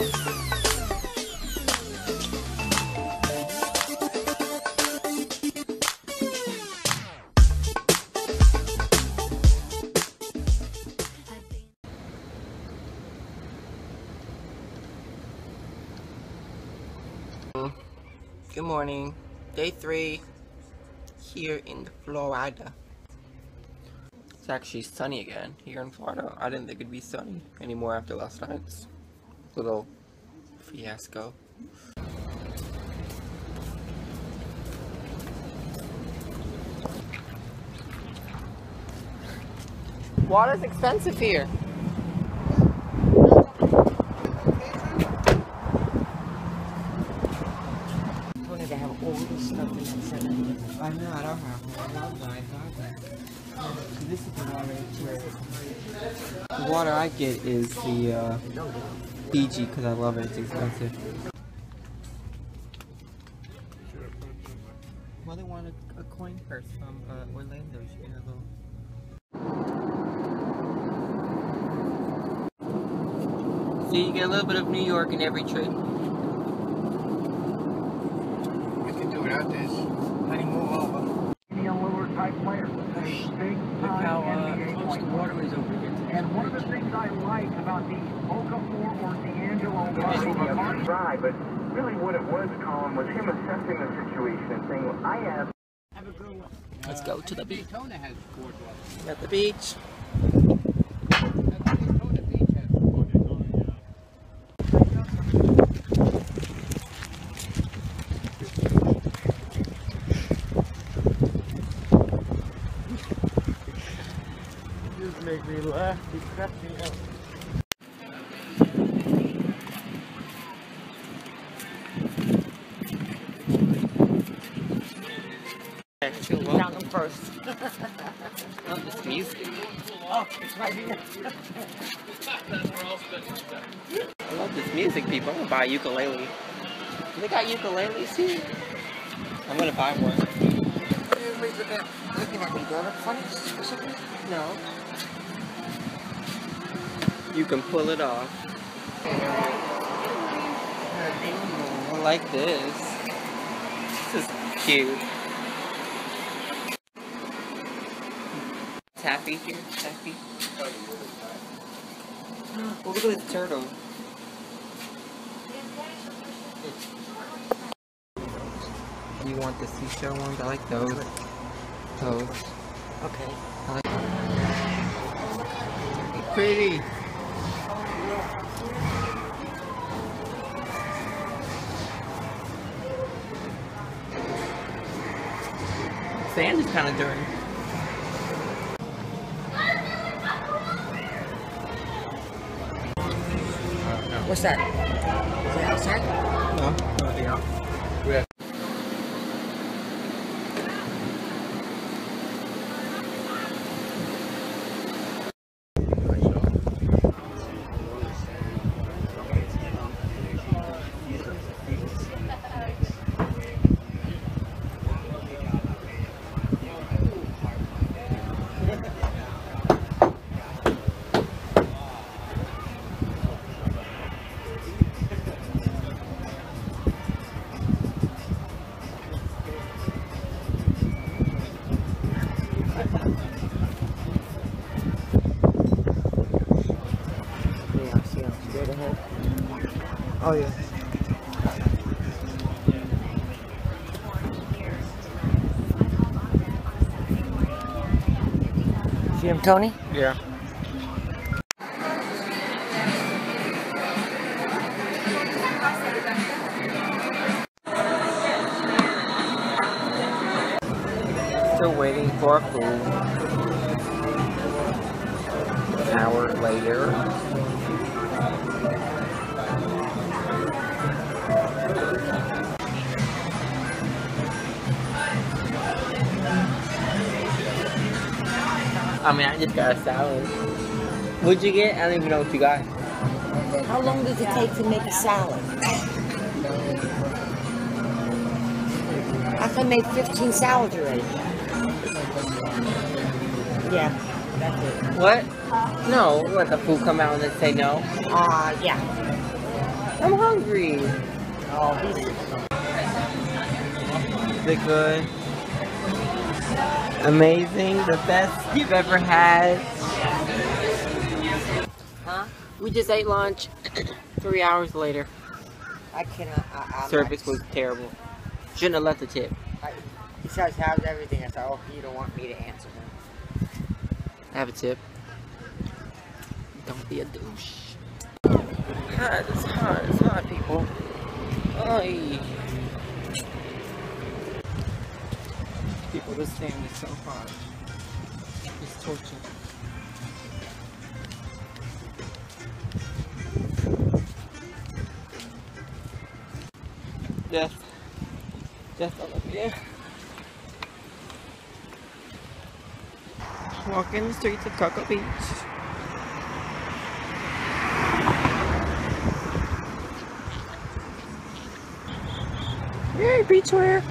Good morning. Day 3 here in Florida. It's actually sunny again here in Florida. I didn't think it'd be sunny anymore after last night's little fiasco. Water's expensive here. They have all this stuff in that center. I know, I don't have one. I love that. I got that. This is the water where the water I get is the Fiji because I love it. It's expensive. Well, they want a coin purse from Orlando. She got a little. See, you get a little bit of New York in every trip. Without this, plenty more over. Look how close the water is over here. And one of the things I like about the Okafor or D'Angelo Marty drive, but really what it was, Colin, was him assessing the situation and saying, well, I have a good one. Let's go to the beach. Daytona has boardwalk. At the beach. Daytona Beach has boardwalk. Make me laugh, he cracks me up. Found them first. Oh, this music. Oh, it's right here. I love this music, people. I'm gonna buy a ukulele. They got ukuleles here. I'm gonna buy one. No. You can pull it off. I like this. This is cute. Taffy here, Taffy. Oh, look at this turtle. You want the seashell ones? I like those. Those. Okay. I like those. Pretty. Sand is kind of dirty. What's that? Is it outside? No, nothing else. Yeah. Oh yeah. See him, Tony? Yeah. Still waiting for food. An hour later. I mean, I just got a salad. What'd you get? I don't even know what you got. How long does it take to make a salad? I thought I made 15 salads already. Yeah, that's it. What? No, let the food come out and then say no. Yeah. I'm hungry. Oh, Is it good? Amazing? The best you've ever had? Huh? We just ate lunch 3 hours later. I cannot. Service was terrible. Shouldn't have left the tip. He says, how's everything? I said, oh, you don't want me to answer him. Have a tip. Don't be a douche. Hot, it's hot, people. Oy. People, this thing is so hot. It's torture. Death Olivia. Walking the streets of Cocoa Beach. Yay, beachwear!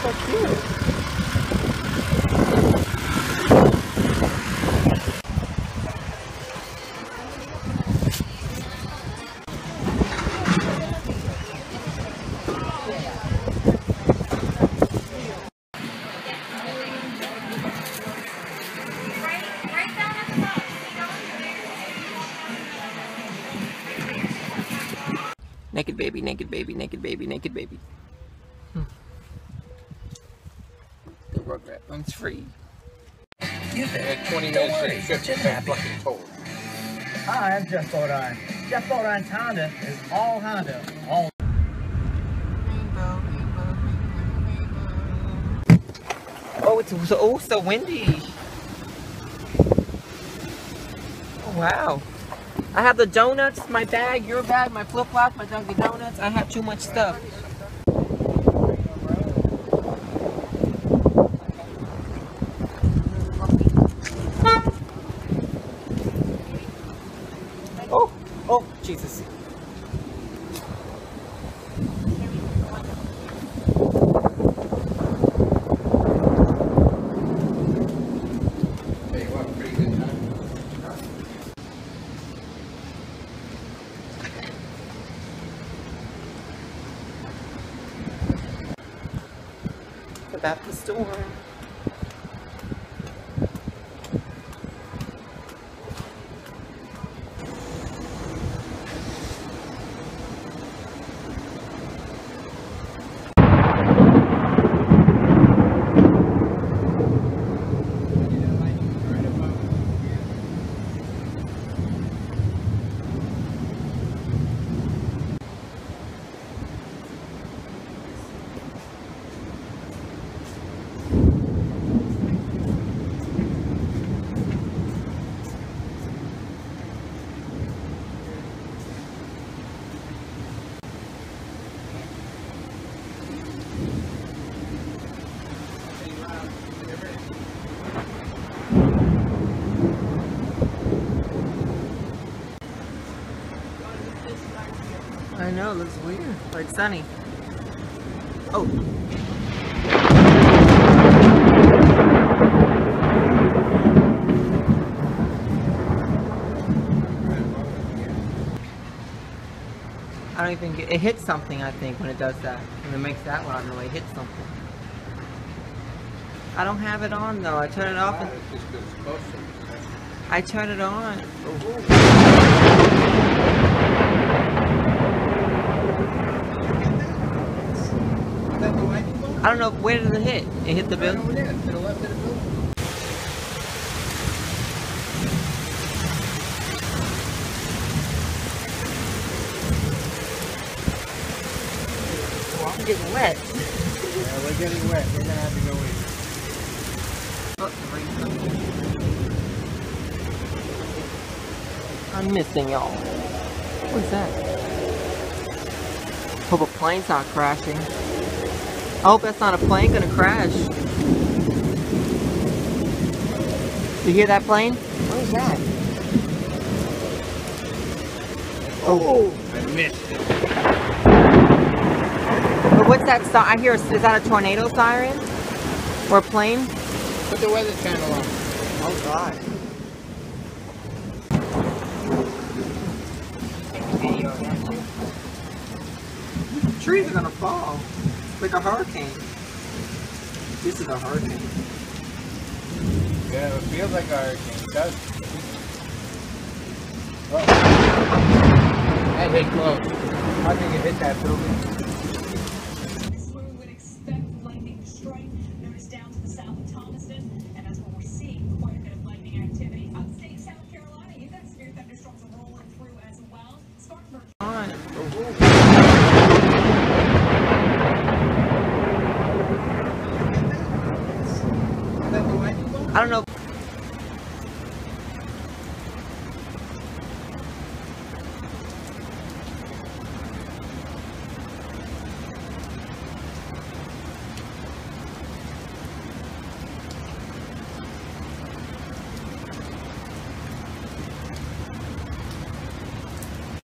So cute. Naked baby, naked baby, naked baby, naked baby. The Rugrat runs free. You had 20 minutes and 50 fucking total. Hi, I'm Jeff Bodine. Jeff Bodine's Honda is all Honda. All Oh, it's so windy. Oh, wow. I have the donuts, my bag, your bag, my flip-flops, my Dunkin' Donuts. I have too much stuff. Oh, oh, Jesus. Hey, what, pretty good time? About the storm. I know, it looks weird. Like sunny. Oh. I don't even get it. Hits something, I think, when it does that. When it makes that loud noise, it hits something. I don't have it on though. I turn it off and I turn it on. I don't know, where did it hit? It hit the building? Over there, to the left of the building. Oh, I'm getting wet. Yeah, we're getting wet. We're gonna have to go in. Oh, the rain's coming. I'm missing y'all. What's that? Hope a plane's not crashing. I hope that's not a plane gonna crash. You hear that plane? What is that? Oh, I missed it. but what's that? I hear. Is that a tornado siren or a plane? Put the weather channel on. Oh God. Take a video of that too. Trees are gonna fall. Like a hurricane. This is a hurricane. Yeah, it feels like a hurricane. It does. Oh. That hit close. I think it hit that building. This is where we would expect lightning to strike. Notice down to the south of Thomaston, and that's where we're seeing quite a bit of lightning activity. Upstate South Carolina, you've got severe thunderstorms rolling through as well. Spartanburg. I don't know.